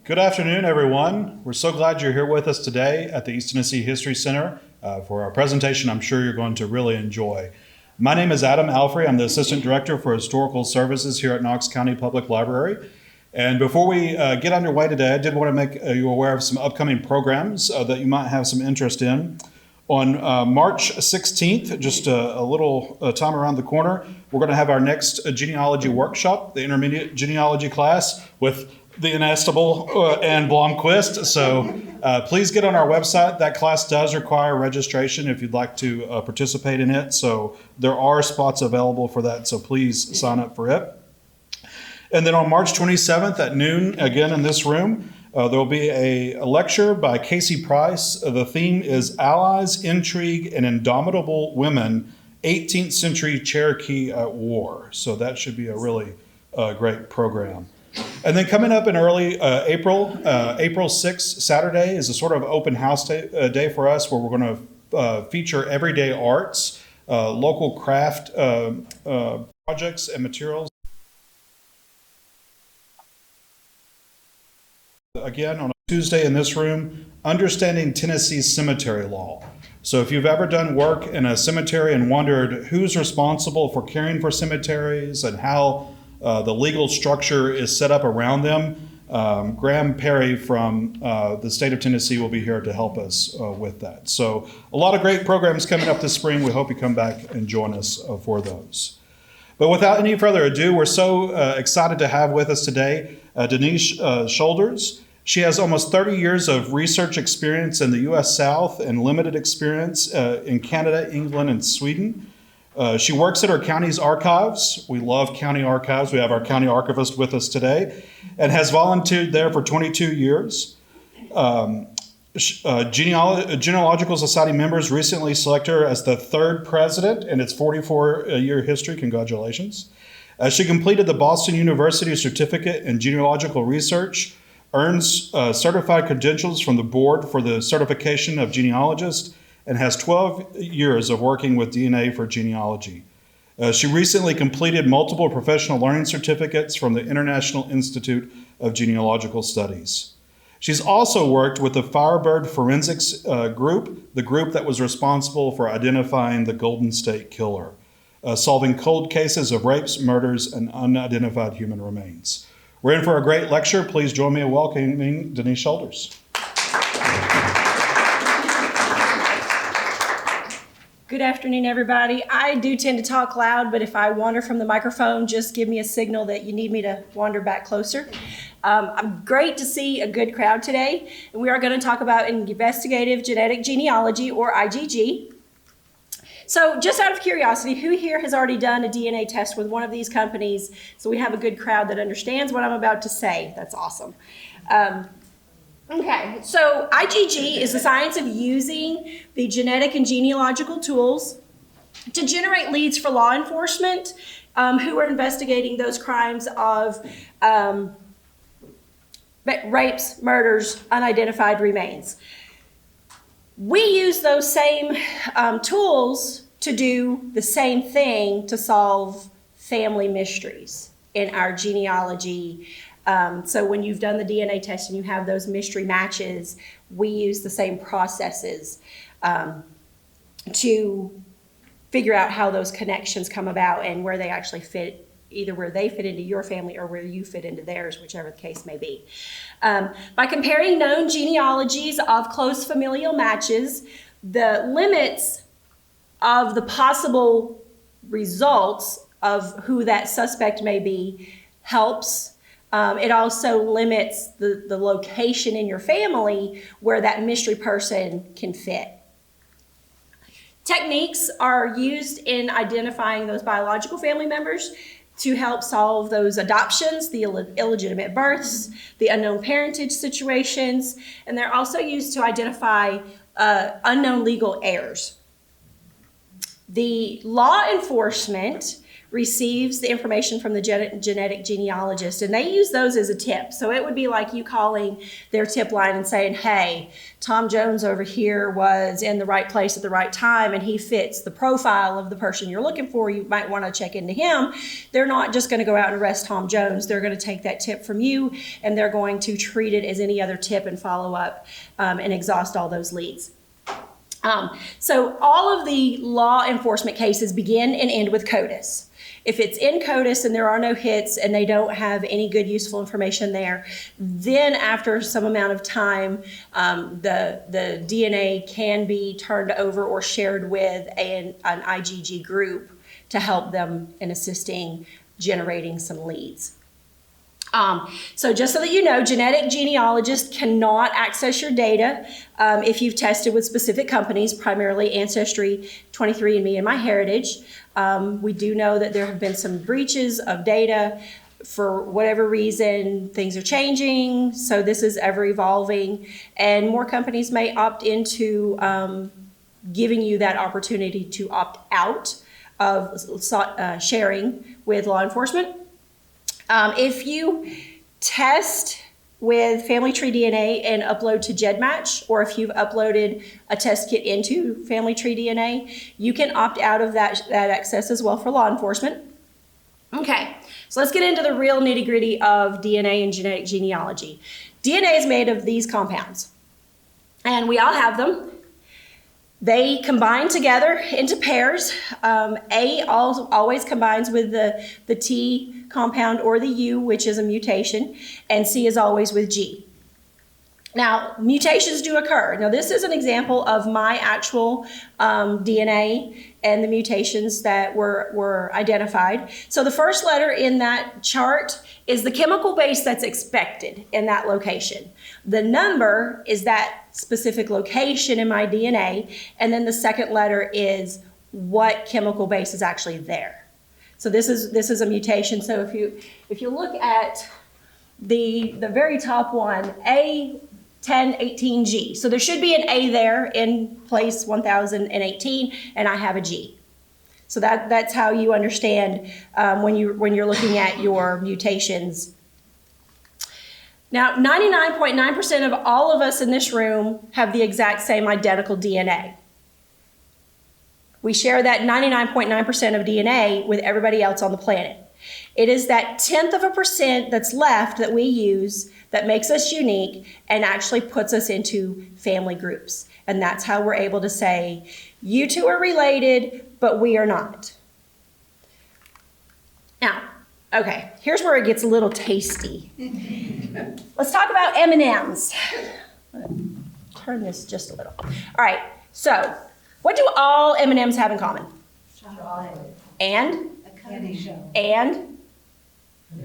Good afternoon, everyone. We're so glad you're here with us today at the East Tennessee History Center for our presentation I'm sure you're going to really enjoy. My name is Adam Alfrey. I'm the Assistant Director for Historical Services here at Knox County Public Library. And before we get underway today, I did want to make you aware of some upcoming programs that you might have some interest in. On March 16th, just a little time around the corner, we're going to have our next genealogy workshop, the intermediate genealogy class with the inestimable Ann Blomquist. So please get on our website. That class does require registration if you'd like to participate in it. So there are spots available for that. So please sign up for it. And then on March 27th at noon, again in this room, there will be a lecture by Casey Price. The theme is Allies, Intrigue, and Indomitable Women, 18th Century Cherokee at War. So that should be a really great program. And then coming up in early April 6th, Saturday, is a sort of open house day for us where we're going to feature everyday arts, local craft projects and materials. Again, on a Tuesday in this room, Understanding Tennessee Cemetery Law. So if you've ever done work in a cemetery and wondered who's responsible for caring for cemeteries and how the legal structure is set up around them, Graham Perry from the state of Tennessee will be here to help us with that. So a lot of great programs coming up this spring. We hope you come back and join us for those. But without any further ado, we're so excited to have with us today Denise Shoulders. She has almost 30 years of research experience in the U.S. South and limited experience in Canada, England, and Sweden. She works at her county's archives. We love county archives. We have our county archivist with us today and has volunteered there for 22 years. Genealogical Society members recently selected her as the third president in its 44-year history. Congratulations. She completed the Boston University Certificate in Genealogical Research, earns certified credentials from the Board for the Certification of Genealogists, and has 12 years of working with DNA for genealogy. She recently completed multiple professional learning certificates from the International Institute of Genealogical Studies. She's also worked with the Firebird Forensics group, the group that was responsible for identifying the Golden State Killer, solving cold cases of rapes, murders, and unidentified human remains. We're in for a great lecture. Please join me in welcoming Denise Shoulders. Good afternoon, everybody. I do tend to talk loud, but if I wander from the microphone, just give me a signal that you need me to wander back closer. I'm great to see a good crowd today, and we are going to talk about investigative genetic genealogy, or IGG. So just out of curiosity, who here has already done a DNA test with one of these companies? So we have a good crowd that understands what I'm about to say. That's awesome. Okay, so IGG is the science of using the genetic and genealogical tools to generate leads for law enforcement who are investigating those crimes of rapes, murders, unidentified remains. We use those same tools to do the same thing to solve family mysteries in our genealogy. So when you've done the DNA test and you have those mystery matches, we use the same processes to figure out how those connections come about and where they actually fit, either where they fit into your family or where you fit into theirs, whichever the case may be. By comparing known genealogies of close familial matches, the limits of the possible results of who that suspect may be helps. It also limits the location in your family where that mystery person can fit. Techniques are used in identifying those biological family members to help solve those adoptions, the illegitimate births, the unknown parentage situations, and they're also used to identify unknown legal heirs. The law enforcement receives the information from the genetic genealogist, and they use those as a tip. So it would be like you calling their tip line and saying, hey, Tom Jones over here was in the right place at the right time, and he fits the profile of the person you're looking for. You might want to check into him. They're not just going to go out and arrest Tom Jones. They're going to take that tip from you, and they're going to treat it as any other tip and follow up and exhaust all those leads. So all of the law enforcement cases begin and end with CODIS. If it's in CODIS and there are no hits and they don't have any good useful information there, then after some amount of time, the DNA can be turned over or shared with an IGG group to help them in assisting generating some leads. So just so that you know, genetic genealogists cannot access your data if you've tested with specific companies, primarily Ancestry, 23andMe, and MyHeritage. We do know that there have been some breaches of data. For whatever reason, things are changing, so this is ever evolving, and more companies may opt into giving you that opportunity to opt out of sharing with law enforcement. If you test with Family Tree DNA and upload to GEDmatch, or if you've uploaded a test kit into Family Tree DNA, you can opt out of that access as well for law enforcement. Okay, so let's get into the real nitty-gritty of DNA and genetic genealogy. DNA is made of these compounds, and we all have them. They combine together into pairs. A always combines with the T compound or the U, which is a mutation, and C is always with G. Now, mutations do occur. Now, this is an example of my actual DNA and the mutations that were identified. So the first letter in that chart is the chemical base that's expected in that location. The number is that specific location in my DNA, and then the second letter is what chemical base is actually there. So this is a mutation. So if you look at the very top one, A1018G. So there should be an A there in place 1018, and I have a G. So that's how you understand when you're looking at your mutations. Now, 99.9% of all of us in this room have the exact same identical DNA. We share that 99.9% of DNA with everybody else on the planet. It is that 0.1% that's left that we use that makes us unique and actually puts us into family groups. And that's how we're able to say, you two are related, but we are not. Now, okay, here's where it gets a little tasty. Let's talk about M&Ms. Turn this just a little. All right, so what do all M&Ms have in common? Chocolate. And? A candy show. And?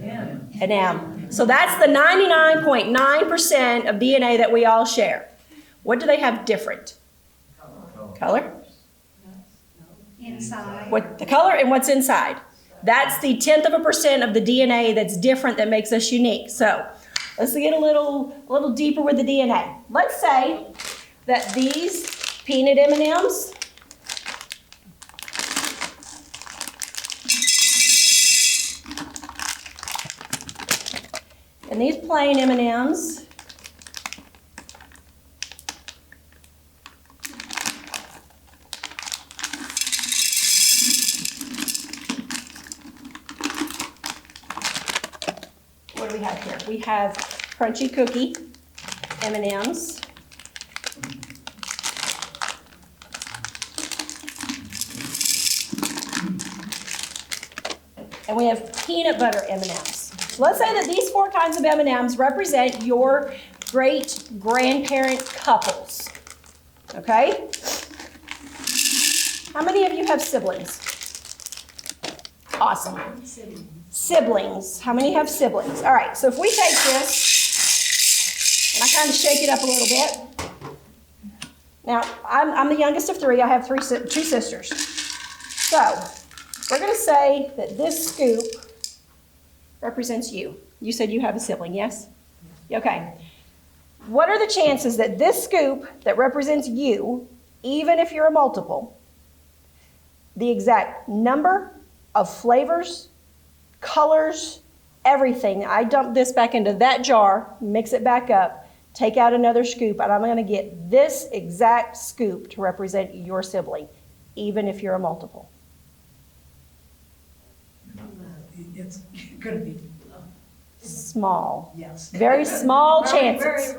M. An M. So that's the 99.9% of DNA that we all share. What do they have different? Color? Inside. What the color and what's inside. That's the 0.1% of the DNA that's different that makes us unique. So let's get a little deeper with the DNA. Let's say that these peanut M&Ms and these plain M&Ms what do we have here? We have crunchy cookie M&Ms. And we have peanut butter M&Ms. So let's say that these four kinds of M&Ms represent your great-grandparent couples. Okay? How many of you have siblings? Awesome. Siblings. How many have siblings? All right, so if we take this, and I kind of shake it up a little bit. Now, I'm the youngest of three. I have two sisters. So, we're going to say that this scoop represents you. You said you have a sibling, yes? Okay. What are the chances that this scoop that represents you, even if you're a multiple, the exact number of flavors, colors, everything. I dump this back into that jar, mix it back up, take out another scoop, and I'm going to get this exact scoop to represent your sibling, even if you're a multiple. It's going to be, Small. yes. Very small Very, chances.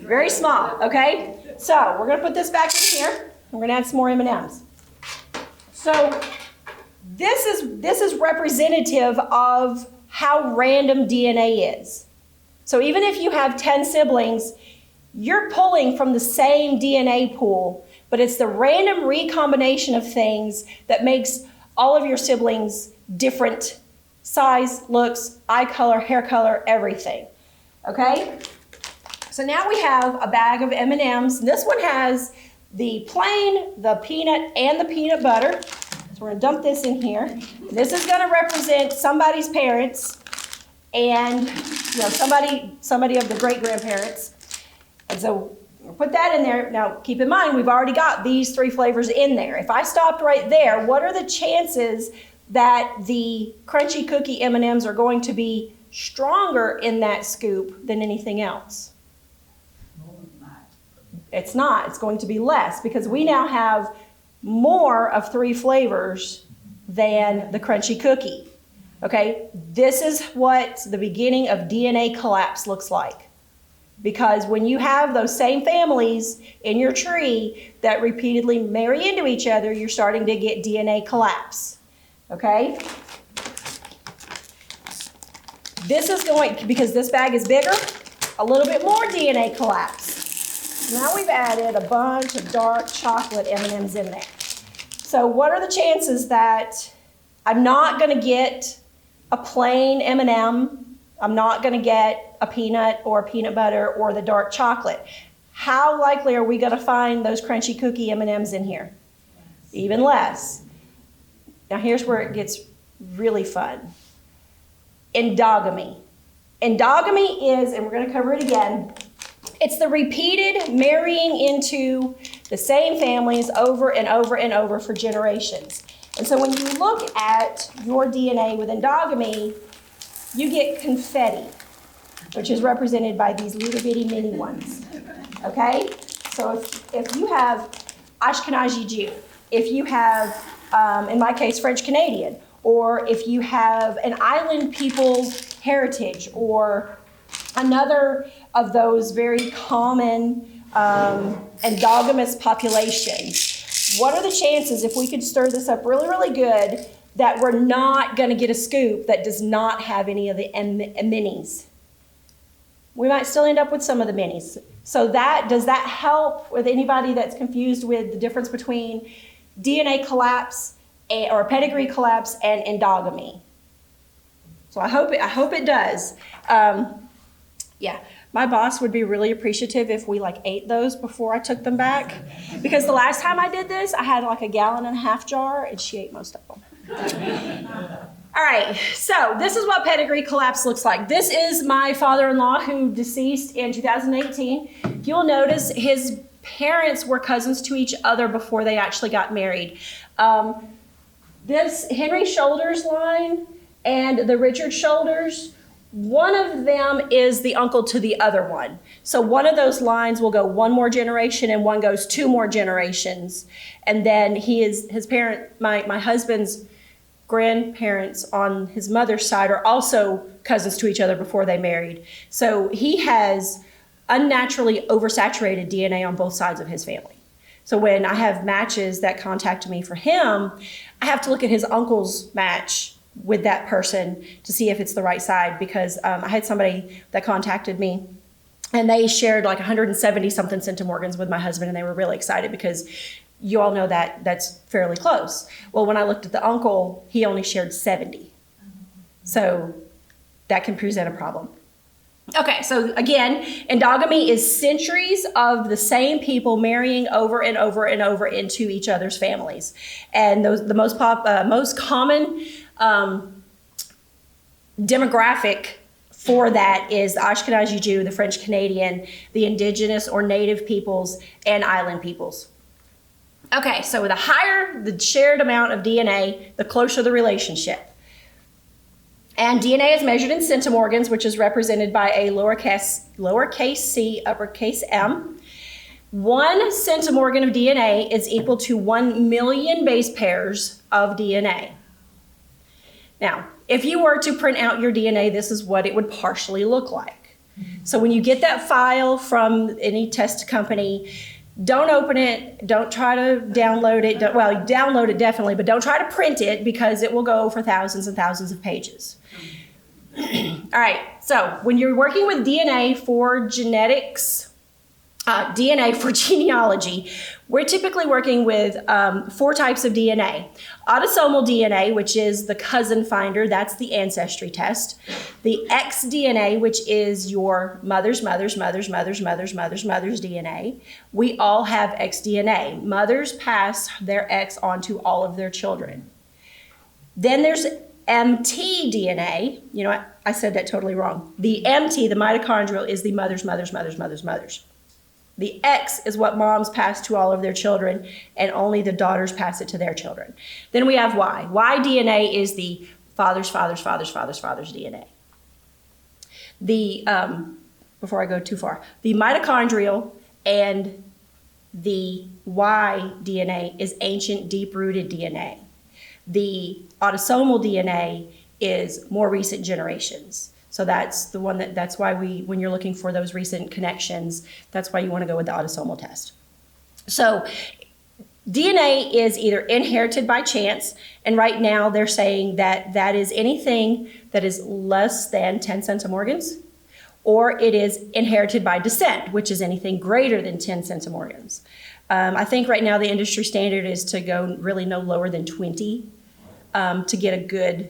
very. Small, okay? So we're going to put this back in here. We're going to add some more M&Ms. So this is representative of how random DNA is. So even if you have 10 siblings, you're pulling from the same DNA pool, but it's the random recombination of things that makes all of your siblings different size, looks, eye color, hair color, everything. Okay? So now we have a bag of M&Ms. This one has the plain, the peanut, and the peanut butter. So we're gonna dump this in here. This is gonna represent somebody's parents and somebody of the great-grandparents. And so we'll put that in there. Now keep in mind, we've already got these 3 flavors in there. If I stopped right there, what are the chances that the crunchy cookie M&Ms are going to be stronger in that scoop than anything else? It's not. It's going to be less because we now have more of 3 flavors than the crunchy cookie. Okay? This is what the beginning of DNA collapse looks like. Because when you have those same families in your tree that repeatedly marry into each other, you're starting to get DNA collapse. Okay? This is going, because this bag is bigger, a little bit more DNA collapse. Now we've added a bunch of dark chocolate M&Ms in there. So what are the chances that I'm not going to get a plain M&M, I'm not going to get a peanut or peanut butter or the dark chocolate? How likely are we going to find those crunchy cookie M&Ms in here? Even less. Now here's where it gets really fun. Endogamy. Endogamy is, and we're going to cover it again, it's the repeated marrying into the same families over and over and over for generations. And so when you look at your DNA with endogamy, you get confetti, which is represented by these little bitty mini ones. Okay? So if you have Ashkenazi Jew, if you have, in my case, French Canadian, or if you have an island people's heritage, or another of those very common endogamous populations, what are the chances, if we could stir this up really, really good, that we're not going to get a scoop that does not have any of the minis? We might still end up with some of the minis. So does that help with anybody that's confused with the difference between DNA collapse or pedigree collapse and endogamy? So I hope it does. Yeah, my boss would be really appreciative if we ate those before I took them back, because the last time I did this, I had a 1.5 gallon jar and she ate most of them. All right, so this is what pedigree collapse looks like. This is my father-in-law who deceased in 2018. You'll notice his parents were cousins to each other before they actually got married. This Henry Shoulders line and the Richard Shoulders, one of them is the uncle to the other one. So one of those lines will go 1 more generation and one goes 2 more generations. And then his parent, my husband's grandparents on his mother's side are also cousins to each other before they married. So he has unnaturally oversaturated DNA on both sides of his family. So when I have matches that contact me for him, I have to look at his uncle's match with that person to see if it's the right side, because I had somebody that contacted me and they shared 170 something centimorgans with my husband, and they were really excited because you all know that that's fairly close. Well, when I looked at the uncle, he only shared 70. So that can present a problem. Okay, so again, endogamy is centuries of the same people marrying over and over and over into each other's families. And the most common demographic for that is the Ashkenazi Jew, the French Canadian, the indigenous or native peoples, and island peoples. Okay, so the higher the shared amount of DNA, the closer the relationship. And DNA is measured in centimorgans, which is represented by a lowercase c, uppercase m. 1 centimorgan of DNA is equal to 1 million base pairs of DNA. Now, if you were to print out your DNA, this is what it would partially look like. So when you get that file from any test company, don't open it, don't try to download it. Download it definitely, but don't try to print it because it will go for thousands and thousands of pages. All right, so when you're working with DNA for genetics, DNA for genealogy, we're typically working with 4 types of DNA. Autosomal DNA, which is the cousin finder, that's the ancestry test. The xDNA, which is your mother's DNA. We all have xDNA. Mothers pass their X on to all of their children. Then there's mtDNA. You know what? I said that totally wrong. The MT, the mitochondrial, is the mother's. The X is what moms pass to all of their children, and only the daughters pass it to their children. Then we have Y. Y DNA is the father's DNA. Before I go too far, the mitochondrial and the Y DNA is ancient, deep-rooted DNA. The autosomal DNA is more recent generations. So that's the one that's why when you're looking for those recent connections, that's why you want to go with the autosomal test. So DNA is either inherited by chance, and right now they're saying that that is anything that is less than 10 centimorgans, or it is inherited by descent, which is anything greater than 10 centimorgans. I think right now the industry standard is to go really no lower than 20 to get a good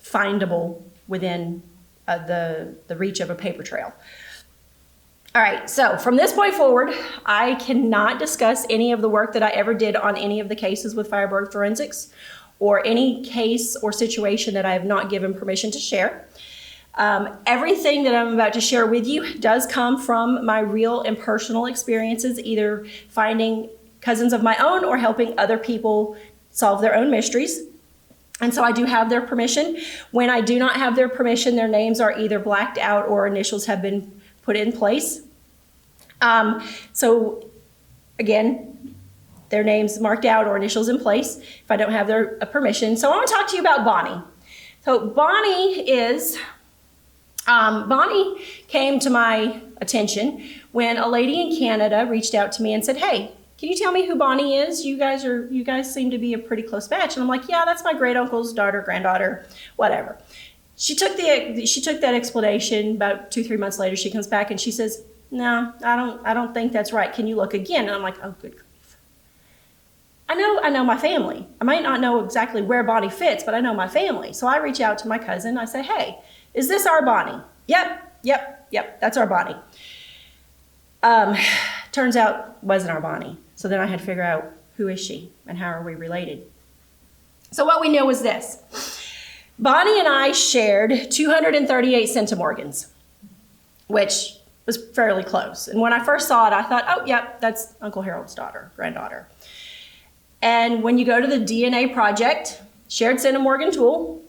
findable within the reach of a paper trail. All right, so from this point forward, I cannot discuss any of the work that I ever did on any of the cases with Firebird Forensics, or any case or situation that I have not given permission to share. Everything that I'm about to share with you does come from my real and personal experiences, either finding cousins of my own or helping other people solve their own mysteries. And so I do have their permission. When I do not have their permission, their names are either blacked out or initials have been put in place. So again, their names marked out or initials in place if I don't have their permission. So I want to talk to you about Bonnie. So Bonnie came to my attention when a lady in Canada reached out to me and said, "Hey, can you tell me who Bonnie is? You guys seem to be a pretty close match." And I'm like, "Yeah, that's my great uncle's daughter, granddaughter, whatever." She took that explanation. About 2-3 months later, she comes back and she says, "No, I don't think that's right. Can you look again?" And I'm like, "Oh, good grief. I know my family. I might not know exactly where Bonnie fits, but I know my family." So I reach out to my cousin. I say, "Hey, is this our Bonnie?" Yep, that's our Bonnie. Turns out wasn't our Bonnie. So then I had to figure out, who is she and how are we related? So what we know is this. Bonnie and I shared 238 centimorgans, which was fairly close. And when I first saw it, I thought, oh, yep, that's Uncle Harold's granddaughter. And when you go to the DNA Project, shared centimorgan tool,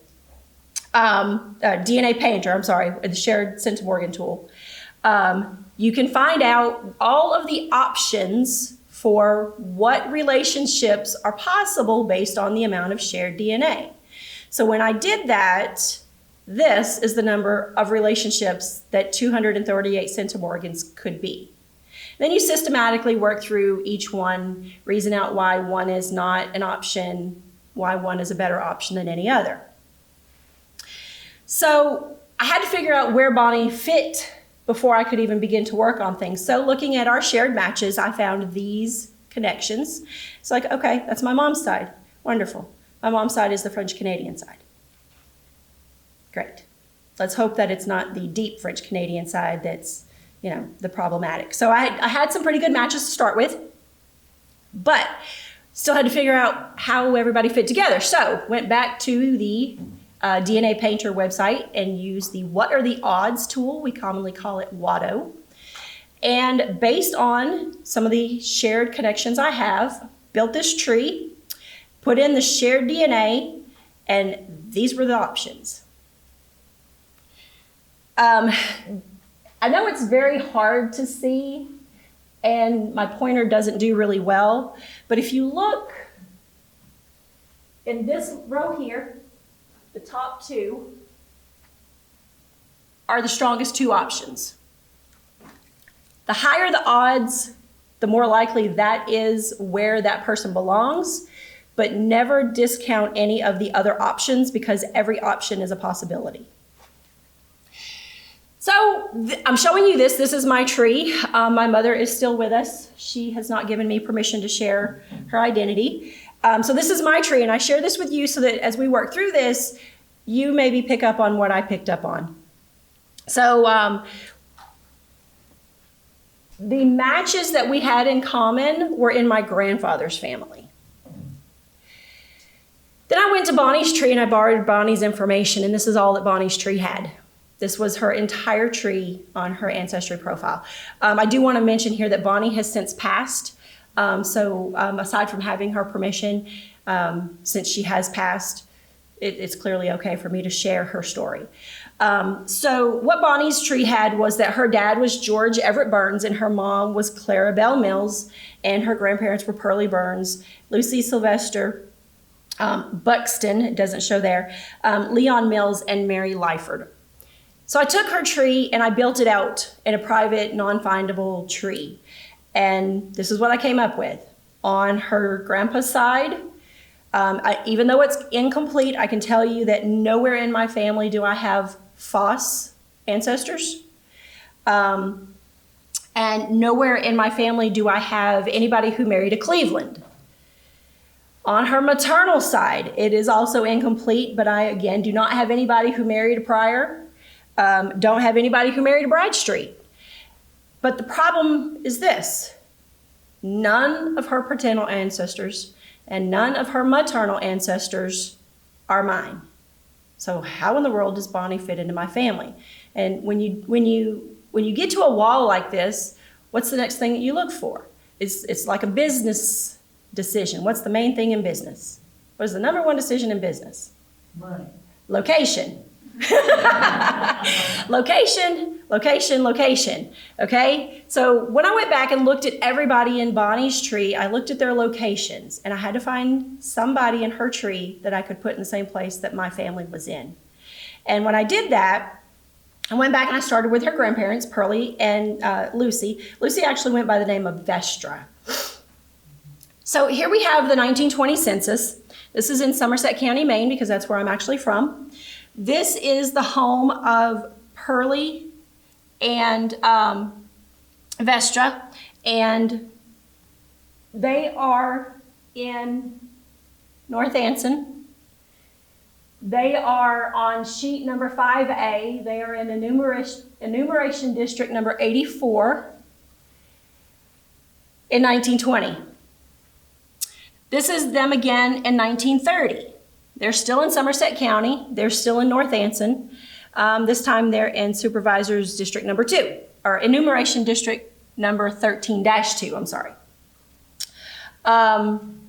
DNA Painter, the shared centimorgan tool, you can find out all of the options for what relationships are possible based on the amount of shared DNA. So when I did that, this is the number of relationships that 238 centimorgans could be. Then you systematically work through each one, reason out why one is not an option, why one is a better option than any other. So I had to figure out where Bonnie fit before I could even begin to work on things. So looking at our shared matches, I found these connections. It's like, okay, that's my mom's side. Wonderful. My mom's side is the French-Canadian side. Great. Let's hope that it's not the deep French-Canadian side that's, the problematic. So I had some pretty good matches to start with, but still had to figure out how everybody fit together. So went back to the DNA Painter website and used the What Are the Odds tool. We commonly call it WADO. And based on some of the shared connections I have, built this tree, put in the shared DNA, and these were the options. I know it's very hard to see, and my pointer doesn't do really well, but if you look in this row here, the top two are the strongest two options. The higher the odds, the more likely that is where that person belongs, but never discount any of the other options because every option is a possibility. So I'm showing you this. This is my tree. My mother is still with us. She has not given me permission to share her identity. So this is my tree, and I share this with you so that as we work through this, you maybe pick up on what I picked up on. So the matches that we had in common were in my grandfather's family. Then I went to Bonnie's tree and I borrowed Bonnie's information, and this is all that Bonnie's tree had. This was her entire tree on her ancestry profile. I do want to mention here that Bonnie has since passed. So aside from having her permission, since she has passed, it's clearly okay for me to share her story. So what Bonnie's tree had was that her dad was George Everett Burns and her mom was Clara Bell Mills, and her grandparents were Pearlie Burns, Lucy Sylvester Buxton, it doesn't show there, Leon Mills, and Mary Lyford. So I took her tree and I built it out in a private, non-findable tree. And this is what I came up with. On her grandpa's side, even though it's incomplete, I can tell you that nowhere in my family do I have Foss ancestors. And nowhere in my family do I have anybody who married a Cleveland. On her maternal side, it is also incomplete, but I, again, do not have anybody who married a Pryor. Don't have anybody who married a Bradstreet. But the problem is this. None of her paternal ancestors and none of her maternal ancestors are mine. So how in the world does Bonnie fit into my family? And when you get to a wall like this, what's the next thing that you look for? It's like a business decision. What's the main thing in business? What is the number one decision in business? Money. Location. Location. Okay? So when I went back and looked at everybody in Bonnie's tree, I looked at their locations, and I had to find somebody in her tree that I could put in the same place that my family was in. And when I did that, I went back and I started with her grandparents, Pearlie and Lucy. Lucy actually went by the name of Vestra. So here we have the 1920 census. This is in Somerset County, Maine, because that's where I'm actually from. This is the home of Pearlie and Vestra, and they are in North Anson. They are on sheet number 5A. They are in enumeration district number 84 in 1920. This is them again in 1930. They're still in Somerset County. They're still in North Anson. This time they're in Supervisors District number 2, or Enumeration District number 13-2, I'm sorry.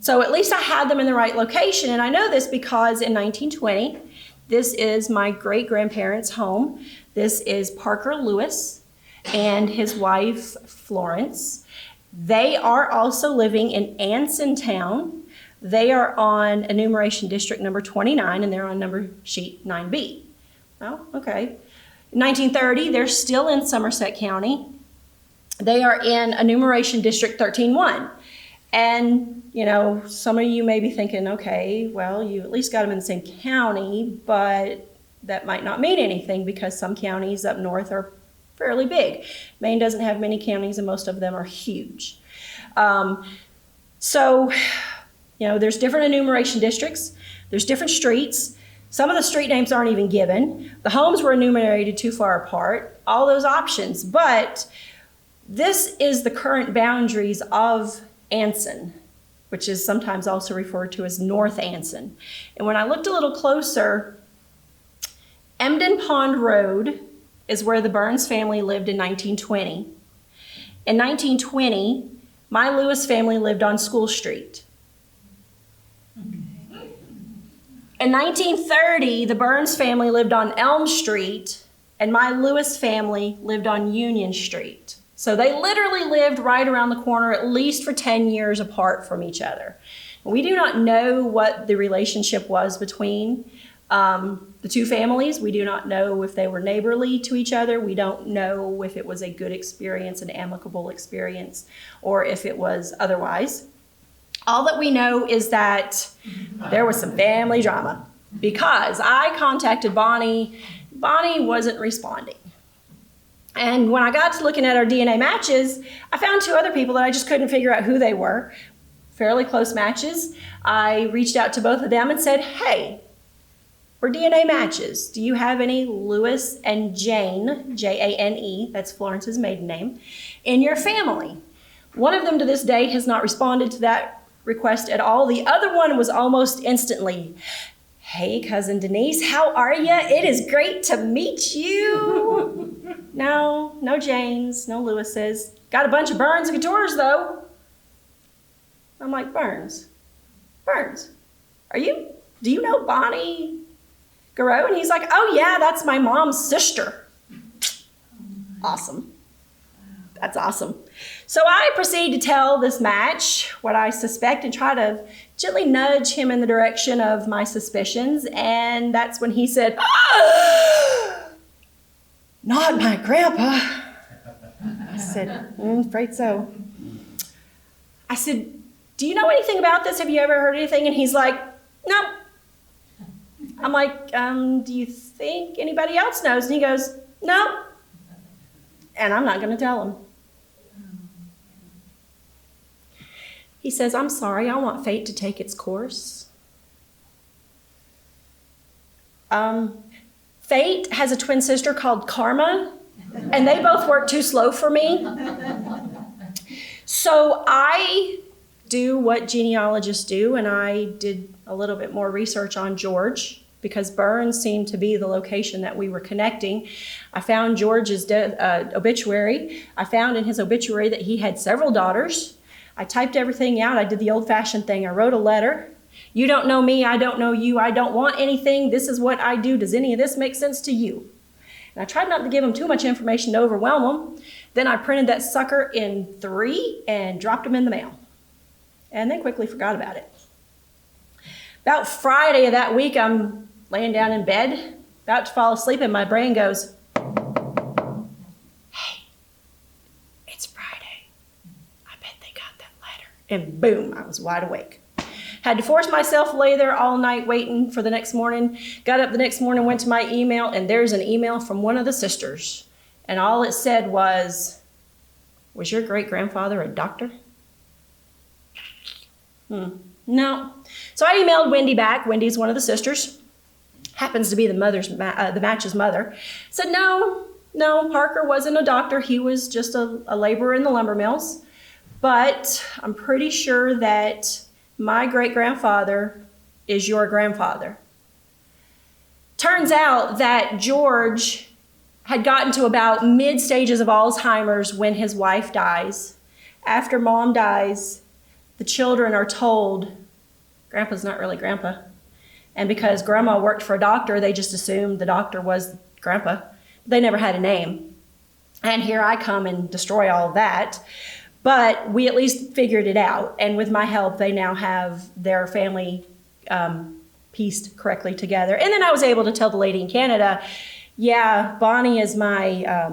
So at least I had them in the right location, and I know this because in 1920, this is my great-grandparents' home. This is Parker Lewis and his wife, Florence. They are also living in Anson Town. They are on enumeration district number 29, and they're on number sheet 9B. Oh, okay. In 1930, they're still in Somerset County. They are in enumeration district 13-1. And, you know, some of you may be thinking, okay, well, you at least got them in the same county, but that might not mean anything because some counties up north are fairly big. Maine doesn't have many counties, and most of them are huge. You know, there's different enumeration districts. There's different streets. Some of the street names aren't even given. The homes were enumerated too far apart. All those options. But this is the current boundaries of Anson, which is sometimes also referred to as North Anson. And when I looked a little closer, Emden Pond Road is where the Burns family lived in 1920. In 1920, my Lewis family lived on School Street. In 1930, the Burns family lived on Elm Street, and my Lewis family lived on Union Street. So they literally lived right around the corner, at least for 10 years apart from each other. We do not know what the relationship was between the two families. We do not know if they were neighborly to each other. We don't know if it was a good experience, an amicable experience, or if it was otherwise. All that we know is that there was some family drama because I contacted Bonnie. Bonnie wasn't responding. And when I got to looking at our DNA matches, I found two other people that I just couldn't figure out who they were. Fairly close matches. I reached out to both of them and said, hey, we're DNA matches. Do you have any Lewis and Jane, Jane, that's Florence's maiden name, in your family? One of them to this day has not responded to that request at all. The other one was almost instantly, hey, Cousin Denise, how are you? It is great to meet you. No Janes, no Lewises. Got a bunch of Burns and Coutures, though. I'm like, Burns, do you know Bonnie Garreau? And he's like, oh yeah, that's my mom's sister. Awesome. That's awesome. So I proceed to tell this match what I suspect and try to gently nudge him in the direction of my suspicions. And that's when he said, not my grandpa. I said, afraid so. I said, do you know anything about this? Have you ever heard anything? And he's like, no. I'm like, do you think anybody else knows? And he goes, no. And I'm not going to tell him. He says, I'm sorry, I want fate to take its course. Fate has a twin sister called Karma, and they both work too slow for me. So I do what genealogists do, and I did a little bit more research on George because Burns seemed to be the location that we were connecting. I found George's obituary. I found in his obituary that he had several daughters. I typed everything out. I did the old-fashioned thing. I wrote a letter. You don't know me. I don't know you. I don't want anything. This is what I do. Does any of this make sense to you? And I tried not to give him too much information to overwhelm him. Then I printed that sucker in 3 and dropped him in the mail. And then quickly forgot about it. About Friday of that week, I'm laying down in bed, about to fall asleep, and my brain goes, hey, it's Friday. I bet they got that letter. And boom, I was wide awake. Had to force myself to lay there all night waiting for the next morning. Got up the next morning, went to my email, and there's an email from one of the sisters. And all it said was your great-grandfather a doctor? No. So I emailed Wendy back. Wendy's one of the sisters. Happens to be the match's mother. Said, no, Parker wasn't a doctor. He was just a laborer in the lumber mills. But I'm pretty sure that my great-grandfather is your grandfather. Turns out that George had gotten to about mid-stages of Alzheimer's when his wife dies. After mom dies, the children are told, Grandpa's not really Grandpa. And because Grandma worked for a doctor, they just assumed the doctor was Grandpa. They never had a name. And here I come and destroy all of that. But we at least figured it out. And with my help, they now have their family pieced correctly together. And then I was able to tell the lady in Canada, yeah, Bonnie is my,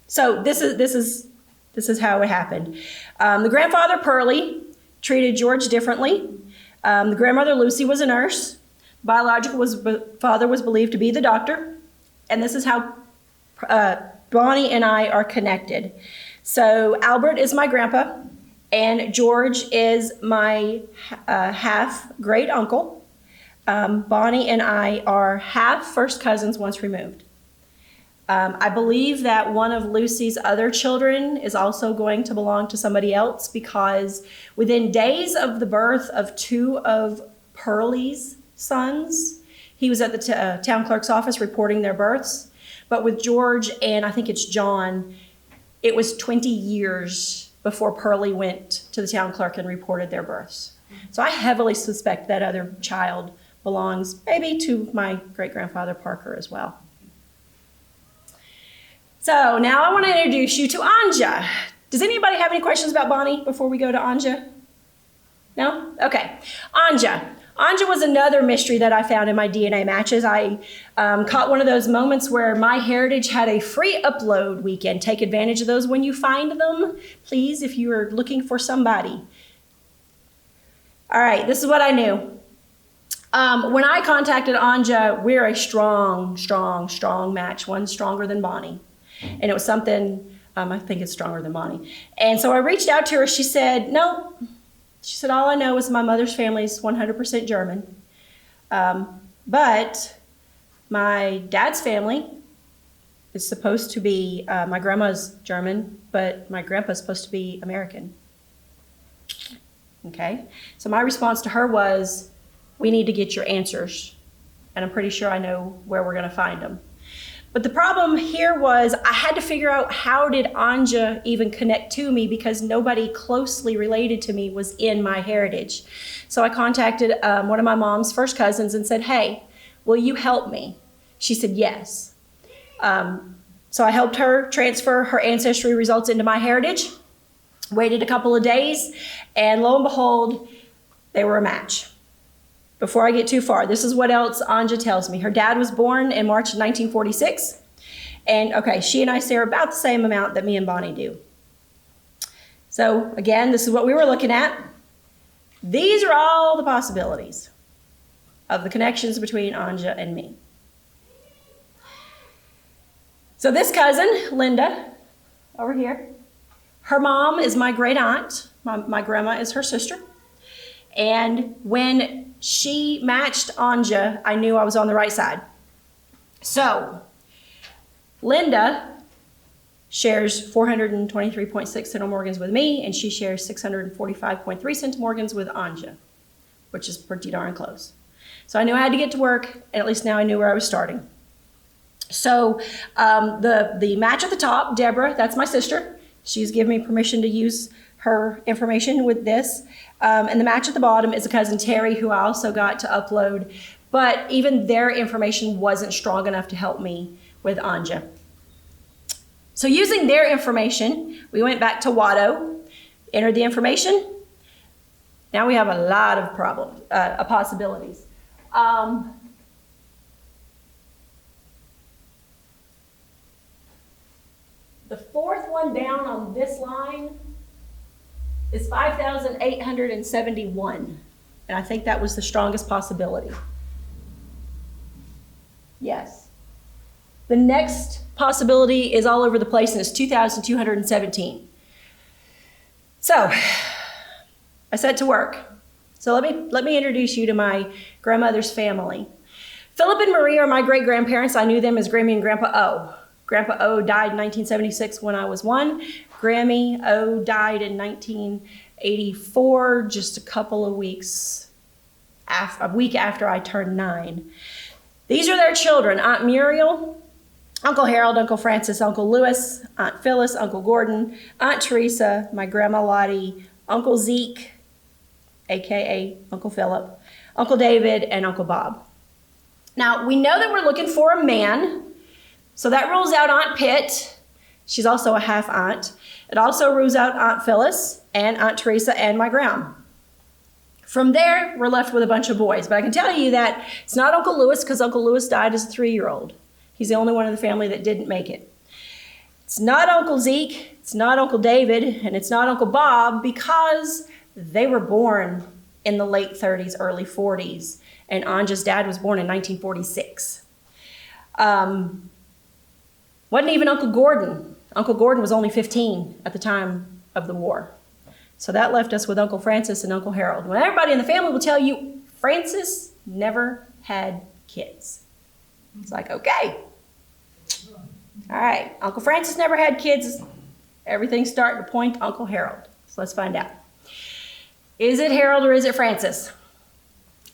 So this is how it happened. The grandfather, Pearlie, treated George differently. The grandmother, Lucy, was a nurse. Biological father was believed to be the doctor. And this is how Bonnie and I are connected. So Albert is my grandpa, and George is my half great uncle. Bonnie and I are half first cousins once removed. I believe that one of Lucy's other children is also going to belong to somebody else because within days of the birth of 2 of Pearlie's sons, he was at the town clerk's office reporting their births. But with George and I think it's John, it was 20 years before Pearlie went to the town clerk and reported their births. So I heavily suspect that other child belongs maybe to my great-grandfather Parker as well. So now I want to introduce you to Anja. Does anybody have any questions about Bonnie before we go to Anja? No? Okay. Anja. Anja was another mystery that I found in my DNA matches. I caught one of those moments where MyHeritage had a free upload weekend. Take advantage of those when you find them, please, if you are looking for somebody. All right, this is what I knew. When I contacted Anja, we're a strong, strong, strong match, one stronger than Bonnie. And it was something, I think it's stronger than Bonnie. And so I reached out to her. She said, no. She said, all I know is my mother's family is 100% German. But my dad's family is supposed to be, my grandma's German, but my grandpa's supposed to be American. Okay? So my response to her was, we need to get your answers. And I'm pretty sure I know where we're going to find them. But the problem here was I had to figure out how did Anja even connect to me because nobody closely related to me was in MyHeritage. So I contacted one of my mom's first cousins and said, hey, will you help me? She said yes. So I helped her transfer her ancestry results into MyHeritage, waited a couple of days, and lo and behold, they were a match. Before I get too far, this is what else Anja tells me. Her dad was born in March of 1946. And okay, she and I share about the same amount that me and Bonnie do. So again, this is what we were looking at. These are all the possibilities of the connections between Anja and me. So this cousin, Linda, over here, her mom is my great aunt. My grandma is her sister. And when she matched Anja, I knew I was on the right side. So, Linda shares 423.6 centimorgans with me, and she shares 645.3 centimorgans with Anja, which is pretty darn close. So I knew I had to get to work, and at least now I knew where I was starting. So the match at the top, Deborah, that's my sister. She's given me permission to use her information with this. And the match at the bottom is a cousin Terry, who I also got to upload. But even their information wasn't strong enough to help me with Anja. So using their information, we went back to Watto, entered the information. Now we have a lot of possibilities. The fourth one down on this line is 5,871. And I think that was the strongest possibility. Yes. The next possibility is all over the place, and it's 2,217. So I set to work. So let me introduce you to my grandmother's family. Philip and Marie are my great-grandparents. I knew them as Grammy and Grandpa O. Grandpa O died in 1976 when I was 1. Grammy O died in 1984, just a couple of weeks, a week after I turned 9. These are their children: Aunt Muriel, Uncle Harold, Uncle Francis, Uncle Louis, Aunt Phyllis, Uncle Gordon, Aunt Teresa, my Grandma Lottie, Uncle Zeke, aka Uncle Philip, Uncle David, and Uncle Bob. Now, we know that we're looking for a man, so that rules out Aunt Pitt. She's also a half aunt. It also rules out Aunt Phyllis and Aunt Teresa and my grandma. From there, we're left with a bunch of boys. But I can tell you that it's not Uncle Louis, because Uncle Louis died as a 3-year-old. He's the only one in the family that didn't make it. It's not Uncle Zeke, it's not Uncle David, and it's not Uncle Bob, because they were born in the late 30s, early 40s. And Anja's dad was born in 1946. Wasn't even Uncle Gordon. Uncle Gordon was only 15 at the time of the war. So that left us with Uncle Francis and Uncle Harold. Well, everybody in the family will tell you Francis never had kids. It's like, okay. All right, Uncle Francis never had kids. Everything's starting to point to Uncle Harold. So let's find out. Is it Harold or is it Francis?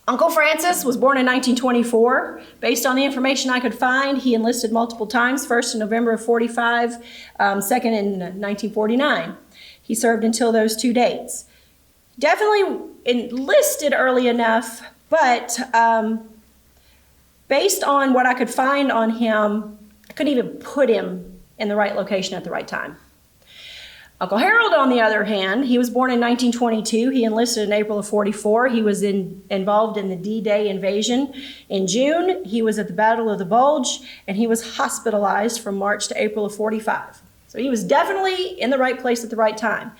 Uncle Francis was born in 1924. Based on the information I could find, he enlisted multiple times, first in November of 45, second in 1949. He served until those 2 dates. Definitely enlisted early enough, but based on what I could find on him, I couldn't even put him in the right location at the right time. Uncle Harold, on the other hand, he was born in 1922. He enlisted in April of 44. He was involved in the D-Day invasion. In June, he was at the Battle of the Bulge, and he was hospitalized from March to April of 45. So he was definitely in the right place at the right time.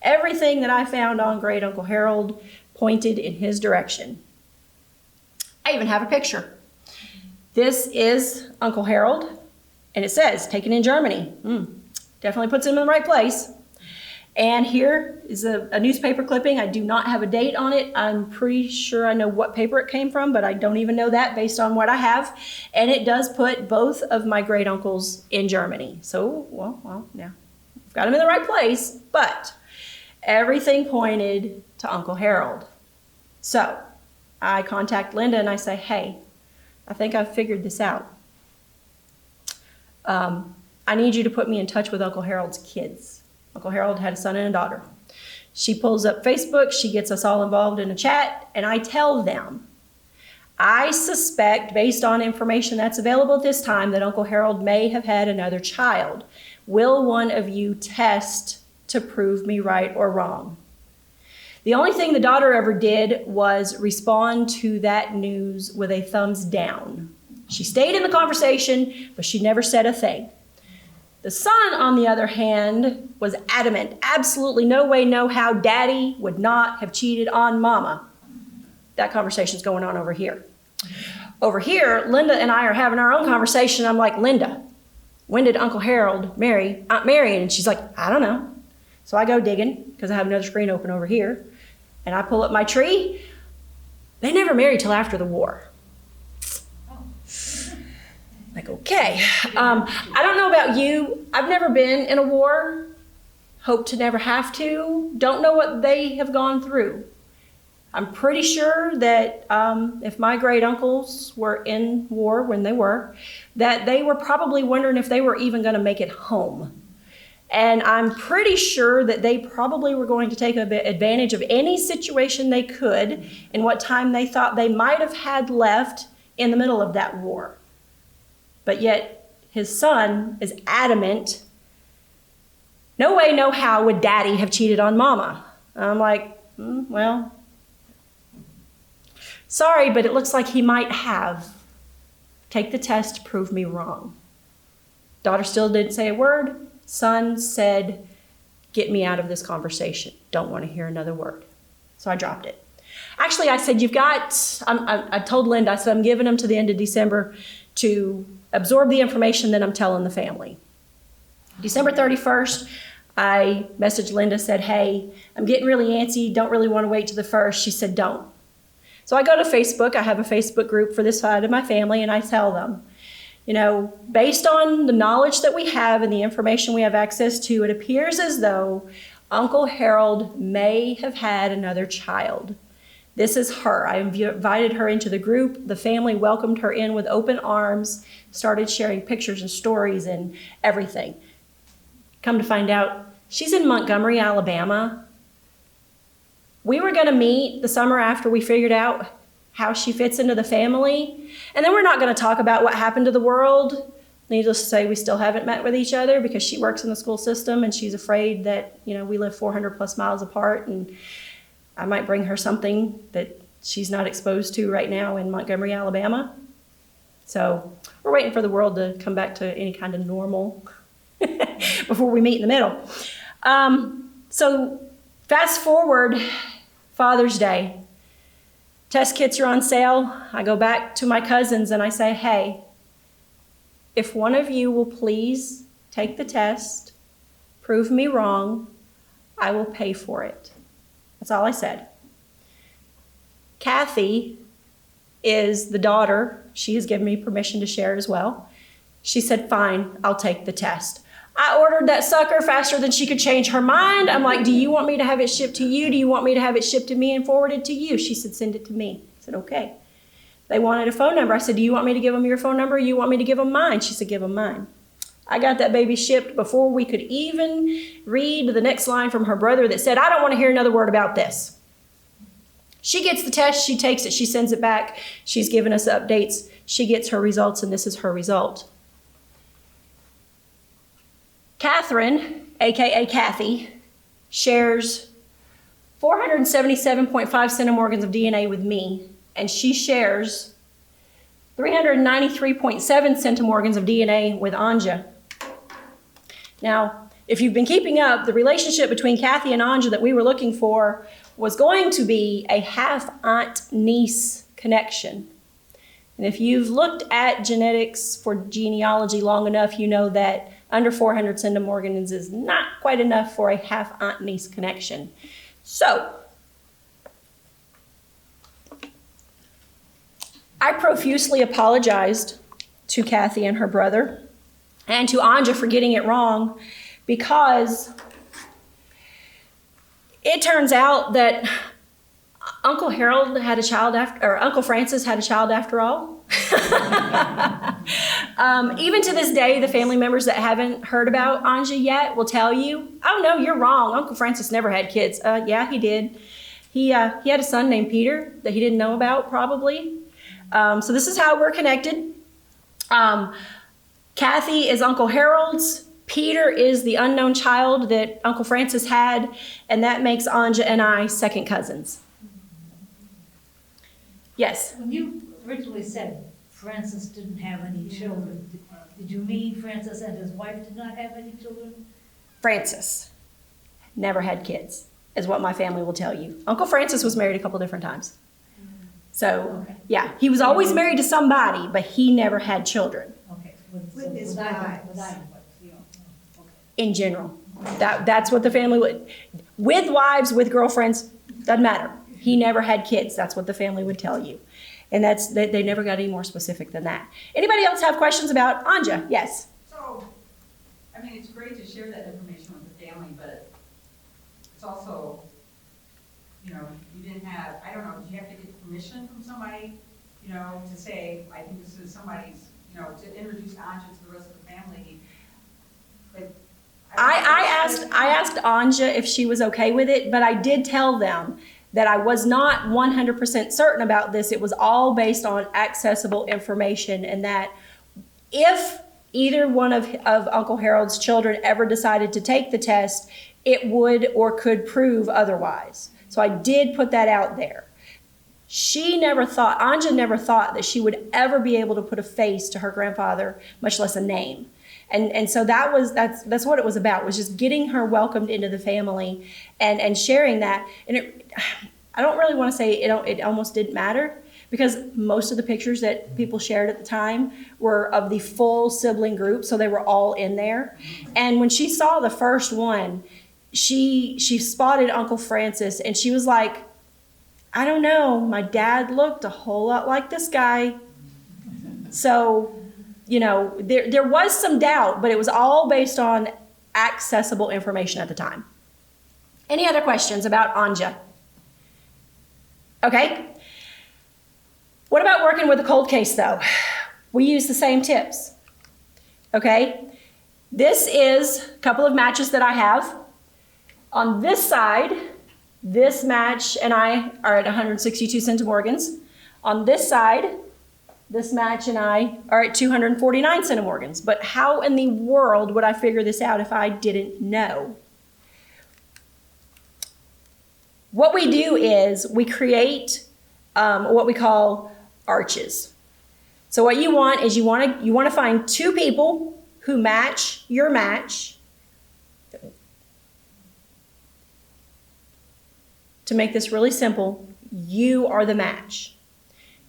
Everything that I found on Great Uncle Harold pointed in his direction. I even have a picture. This is Uncle Harold, and it says, taken in Germany. Definitely puts him in the right place. And here is a newspaper clipping. I do not have a date on it. I'm pretty sure I know what paper it came from, but I don't even know that based on what I have. And it does put both of my great uncles in Germany. So, well, yeah, I've got them in the right place, but everything pointed to Uncle Harold. So I contact Linda and I say, hey, I think I've figured this out. I need you to put me in touch with Uncle Harold's kids. Uncle Harold had a son and a daughter. She pulls up Facebook, she gets us all involved in a chat, and I tell them, I suspect, based on information that's available at this time, that Uncle Harold may have had another child. Will one of you test to prove me right or wrong? The only thing the daughter ever did was respond to that news with a thumbs down. She stayed in the conversation, but she never said a thing. The son, on the other hand, was adamant. Absolutely no way, no how. Daddy would not have cheated on Mama. That conversation's going on over here. Over here, Linda and I are having our own conversation. I'm like, Linda, when did Uncle Harold marry Aunt Marion? And she's like, I don't know. So I go digging, because I have another screen open over here, and I pull up my tree. They never married till after the war. Like, okay. I don't know about you. I've never been in a war. Hope to never have to. Don't know what they have gone through. I'm pretty sure that if my great uncles were in war when they were, that they were probably wondering if they were even going to make it home. And I'm pretty sure that they probably were going to take advantage of any situation they could in what time they thought they might have had left in the middle of that war. But yet his son is adamant, no way, no how would Daddy have cheated on Mama. I'm like, well, sorry, but it looks like he might have. Take the test to prove me wrong. Daughter still didn't say a word. Son said, get me out of this conversation. Don't want to hear another word. So I dropped it. Actually, I said, I told Linda, I said, I'm giving them to the end of December to absorb the information that I'm telling the family. December 31st, I messaged Linda, said, hey, I'm getting really antsy, don't really want to wait till the 1st. She said, don't. So I go to Facebook. I have a Facebook group for this side of my family, and I tell them, based on the knowledge that we have and the information we have access to, it appears as though Uncle Harold may have had another child. This is her. I invited her into the group. The family welcomed her in with open arms, started sharing pictures and stories and everything. Come to find out, she's in Montgomery, Alabama. We were going to meet the summer after we figured out how she fits into the family. And then we're not going to talk about what happened to the world. Needless to say, we still haven't met with each other because she works in the school system and she's afraid that, we live 400 plus miles apart and I might bring her something that she's not exposed to right now in Montgomery, Alabama. So we're waiting for the world to come back to any kind of normal before we meet in the middle. So fast forward, Father's Day. Test kits are on sale. I go back to my cousins and I say, hey, if one of you will please take the test, prove me wrong, I will pay for it. That's all I said. Kathy is the daughter. She has given me permission to share as well. She said, fine, I'll take the test. I ordered that sucker faster than she could change her mind. I'm like, do you want me to have it shipped to you? Do you want me to have it shipped to me and forwarded to you? She said, send it to me. I said, okay. They wanted a phone number. I said, do you want me to give them your phone number? Or you want me to give them mine? She said, give them mine. I got that baby shipped before we could even read the next line from her brother that said, I don't want to hear another word about this. She gets the test, she takes it, she sends it back. She's given us updates. She gets her results, and this is her result. Catherine, aka Kathy, shares 477.5 centimorgans of DNA with me, and she shares 393.7 centimorgans of DNA with Anja. Now, if you've been keeping up, the relationship between Kathy and Anja that we were looking for was going to be a half-aunt-niece connection. And if you've looked at genetics for genealogy long enough, you know that under 400 centimorgans is not quite enough for a half-aunt-niece connection. So, I profusely apologized to Kathy and her brother and to Anja for getting it wrong, because it turns out that Uncle Harold had a child or Uncle Francis had a child after all. Even to this day, the family members that haven't heard about Anja yet will tell you, oh no, you're wrong. Uncle Francis never had kids. Yeah, he did. He had a son named Peter that he didn't know about, probably. So this is how we're connected. Kathy is Uncle Harold's. Peter is the unknown child that Uncle Francis had, and that makes Anja and I second cousins. Yes? When you originally said Francis didn't have any children, did you mean Francis and his wife did not have any children? Francis never had kids, is what my family will tell you. Uncle Francis was married a couple different times. So, Okay. yeah, he was always married to somebody, but he never had children Okay. With his wives. in general. That's what the family would, with wives, with girlfriends, doesn't matter. He never had kids. That's what the family would tell you. And they never got any more specific than that. Anybody else have questions about Anja? Yes? So, I mean, it's great to share that information with the family, but it's also, you know, you didn't have, I don't know, did you have to get permission from somebody, you know, to say, I think this is somebody's, you know, to introduce Anja to the rest of the family? But I asked Anja if she was okay with it, but I did tell them that I was not 100% certain about this. It was all based on accessible information, and that if either one of Uncle Harold's children ever decided to take the test, it would or could prove otherwise. So I did put that out there. Anja never thought that she would ever be able to put a face to her grandfather, much less a name. And so that's what it was about, was just getting her welcomed into the family and sharing that. And I don't really want to say it almost didn't matter, because most of the pictures that people shared at the time were of the full sibling group, so they were all in there. And when she saw the first one, she spotted Uncle Francis, and she was like, I don't know, my dad looked a whole lot like this guy. So, you know, there was some doubt, but it was all based on accessible information at the time. Any other questions about Anja? Okay. What about working with a cold case, though? We use the same tips. Okay. This is a couple of matches that I have. On this side, this match and I are at 162 centimorgans. On this side, this match and I are at 249 centimorgans. But how in the world would I figure this out if I didn't know? What we do is we create what we call arches. So what you want is you want to find two people who match your match. To make this really simple, you are the match.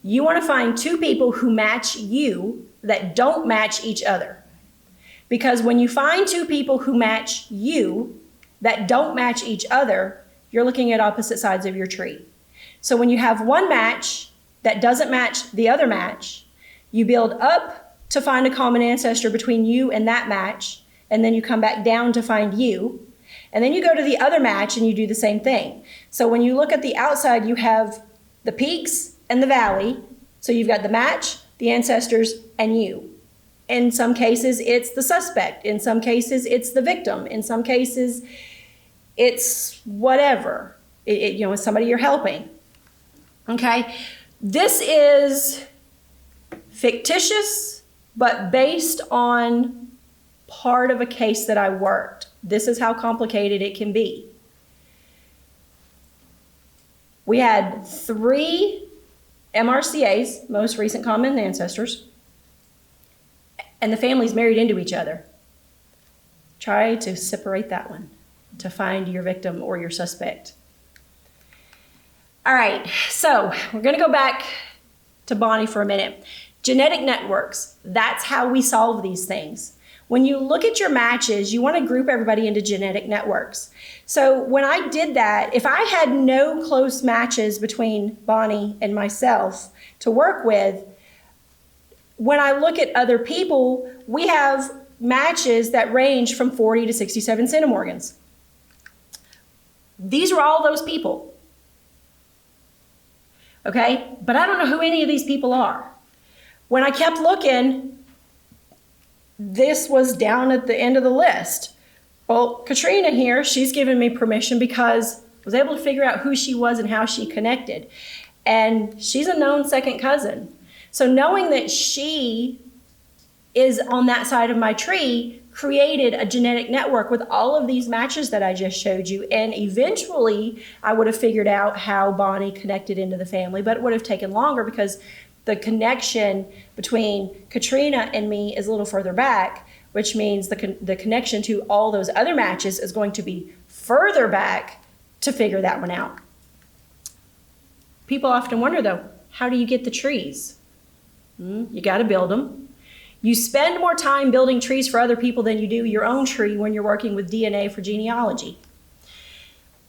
You want to find two people who match you that don't match each other. Because when you find two people who match you that don't match each other, you're looking at opposite sides of your tree. So when you have one match that doesn't match the other match, you build up to find a common ancestor between you and that match, and then you come back down to find you. And then you go to the other match and you do the same thing. So when you look at the outside, you have the peaks and the valley. So you've got the match, the ancestors, and you. In some cases, it's the suspect. In some cases, it's the victim. In some cases, it's whatever. It's somebody you're helping. Okay? This is fictitious, but based on part of a case that I worked. This is how complicated it can be. We had 3 MRCAs, most recent common ancestors, and the families married into each other. Try to separate that one to find your victim or your suspect. All right, so we're going to go back to Bonnie for a minute. Genetic networks, that's how we solve these things. When you look at your matches, you want to group everybody into genetic networks. So when I did that, if I had no close matches between Bonnie and myself to work with, when I look at other people, we have matches that range from 40 to 67 centimorgans. These are all those people. Okay? But I don't know who any of these people are. When I kept looking, this was down at the end of the list. Well, Katrina here, she's given me permission because I was able to figure out who she was and how she connected. And she's a known second cousin. So knowing that she is on that side of my tree created a genetic network with all of these matches that I just showed you. And eventually I would have figured out how Bonnie connected into the family, but it would have taken longer because the connection between Katrina and me is a little further back, which means the connection to all those other matches is going to be further back to figure that one out. People often wonder though, how do you get the trees? You got to build them. You spend more time building trees for other people than you do your own tree when you're working with DNA for genealogy.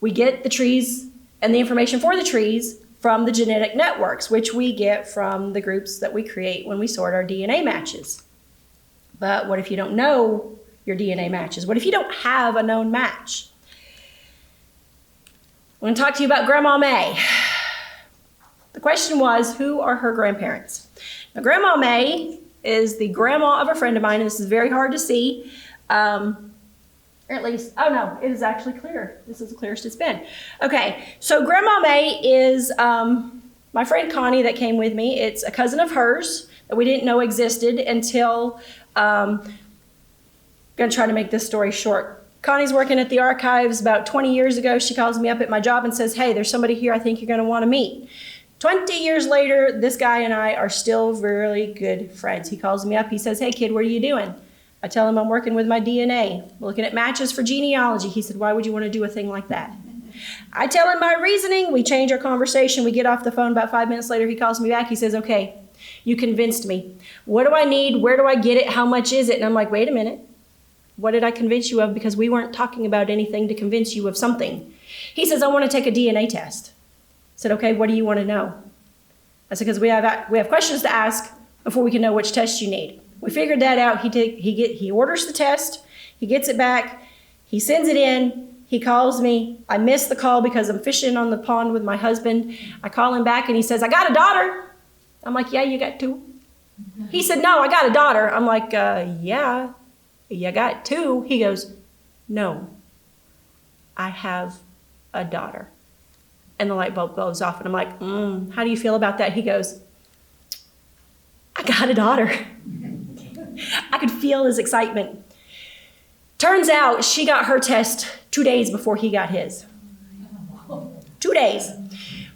We get the trees and the information for the trees from the genetic networks, which we get from the groups that we create when we sort our DNA matches. But what if you don't know your DNA matches? What if you don't have a known match? I'm going to talk to you about Grandma May. The question was, who are her grandparents? Now, Grandma May is the grandma of a friend of mine, and this is very hard to see. Or at least, oh no, it is actually clear. This is the clearest it's been. Okay, so Grandma May is my friend Connie that came with me. It's a cousin of hers that we didn't know existed until, I'm gonna try to make this story short. Connie's working at the archives about 20 years ago. She calls me up at my job and says, hey, there's somebody here I think you're gonna wanna meet. 20 years later, this guy and I are still really good friends. He calls me up, he says, hey kid, what are you doing? I tell him I'm working with my DNA, looking at matches for genealogy. He said, why would you want to do a thing like that? I tell him my reasoning, we change our conversation, we get off the phone. About 5 minutes later, he calls me back, he says, okay, you convinced me. What do I need? Where do I get it? How much is it? And I'm like, wait a minute. What did I convince you of? Because we weren't talking about anything to convince you of something. He says, I want to take a DNA test. I said, okay, what do you want to know? I said, because we have questions to ask before we can know which test you need. We figured that out. He orders the test, he gets it back, he sends it in, he calls me. I miss the call because I'm fishing on the pond with my husband. I call him back and he says, I got a daughter. I'm like, yeah, you got 2. He said, no, I got a daughter. I'm like, yeah, you got 2. He goes, no, I have a daughter. And the light bulb goes off and I'm like, how do you feel about that? He goes, I got a daughter. I could feel his excitement. Turns out she got her test 2 days before he got his. 2 days.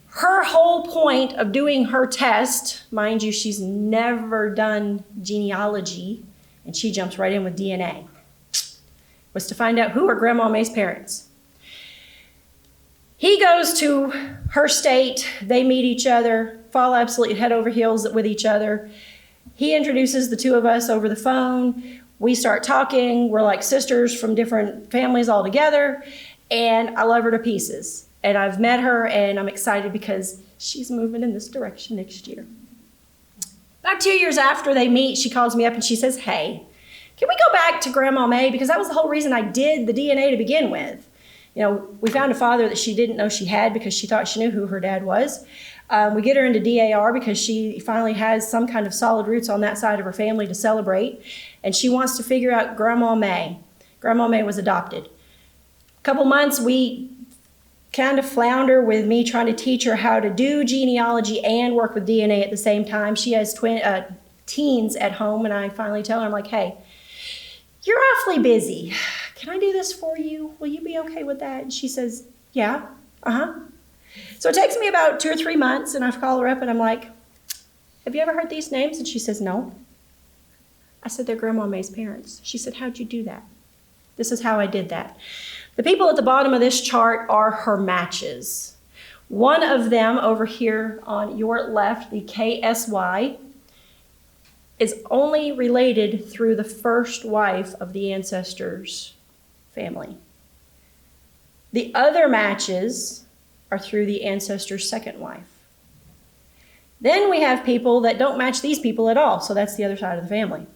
Her whole point of doing her test, mind you, she's never done genealogy, and she jumps right in with DNA, was to find out who are Grandma May's parents. He goes to her state, they meet each other, fall absolutely head over heels with each other. He introduces the 2 of us over the phone. We start talking. We're like sisters from different families all together. And I love her to pieces. And I've met her and I'm excited because she's moving in this direction next year. About 2 years after they meet, she calls me up and she says, hey, can we go back to Grandma May? Because that was the whole reason I did the DNA to begin with. You know, we found a father that she didn't know she had because she thought she knew who her dad was. We get her into DAR because she finally has some kind of solid roots on that side of her family to celebrate, and she wants to figure out Grandma May. Grandma May was adopted. A couple months, we kind of flounder with me trying to teach her how to do genealogy and work with DNA at the same time. She has teens at home, and I finally tell her, I'm like, hey, you're awfully busy. Can I do this for you? Will you be okay with that? And she says, yeah, So it takes me about 2 or 3 months, and I call her up, and I'm like, have you ever heard these names? And she says, no. I said, they're Grandma May's parents. She said, how'd you do that? This is how I did that. The people at the bottom of this chart are her matches. One of them over here on your left, the KSY, is only related through the first wife of the ancestor's family. The other matches are through the ancestor's second wife. Then we have people that don't match these people at all, so that's the other side of the family.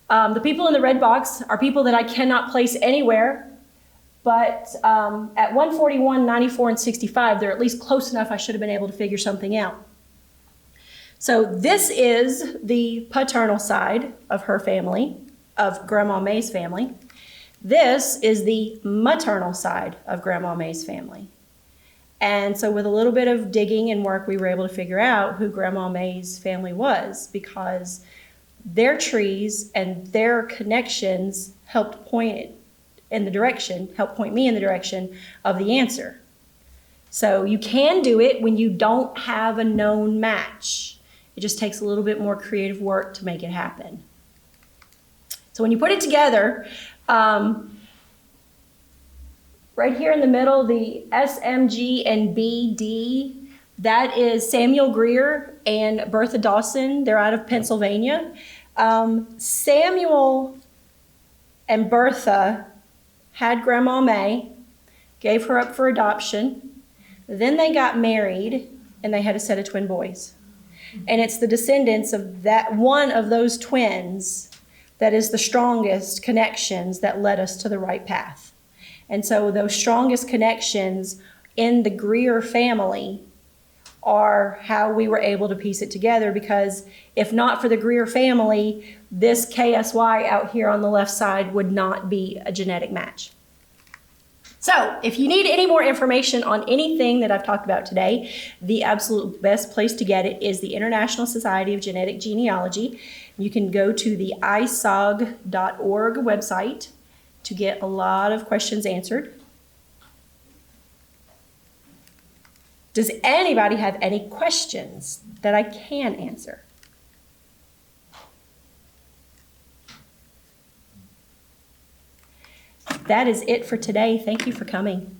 The people in the red box are people that I cannot place anywhere, but at 141, 94, and 65, they're at least close enough I should have been able to figure something out. So this is the paternal side of her family, of Grandma May's family. This is the maternal side of Grandma May's family. And so with a little bit of digging and work, we were able to figure out who Grandma May's family was, because their trees and their connections helped point me in the direction of the answer. So you can do it when you don't have a known match. It just takes a little bit more creative work to make it happen. So when you put it together, right here in the middle, the SMG and BD, that is Samuel Greer and Bertha Dawson. They're out of Pennsylvania. Samuel and Bertha had Grandma May, gave her up for adoption. Then they got married, and they had a set of twin boys. And it's the descendants of that one of those twins that is the strongest connections that led us to the right path. And so those strongest connections in the Greer family are how we were able to piece it together, because if not for the Greer family, this KSY out here on the left side would not be a genetic match. So if you need any more information on anything that I've talked about today, the absolute best place to get it is the International Society of Genetic Genealogy. You can go to the isog.org website to get a lot of questions answered. Does anybody have any questions that I can answer? That is it for today. Thank you for coming.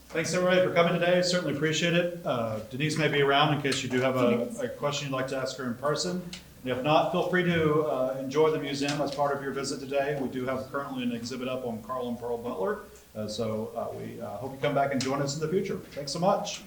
Thanks everybody for coming today. Certainly appreciate it. Denise may be around in case you do have a question you'd like to ask her in person. And if not, feel free to enjoy the museum as part of your visit today. We do have currently an exhibit up on Carl and Pearl Butler. So we hope you come back and join us in the future. Thanks so much.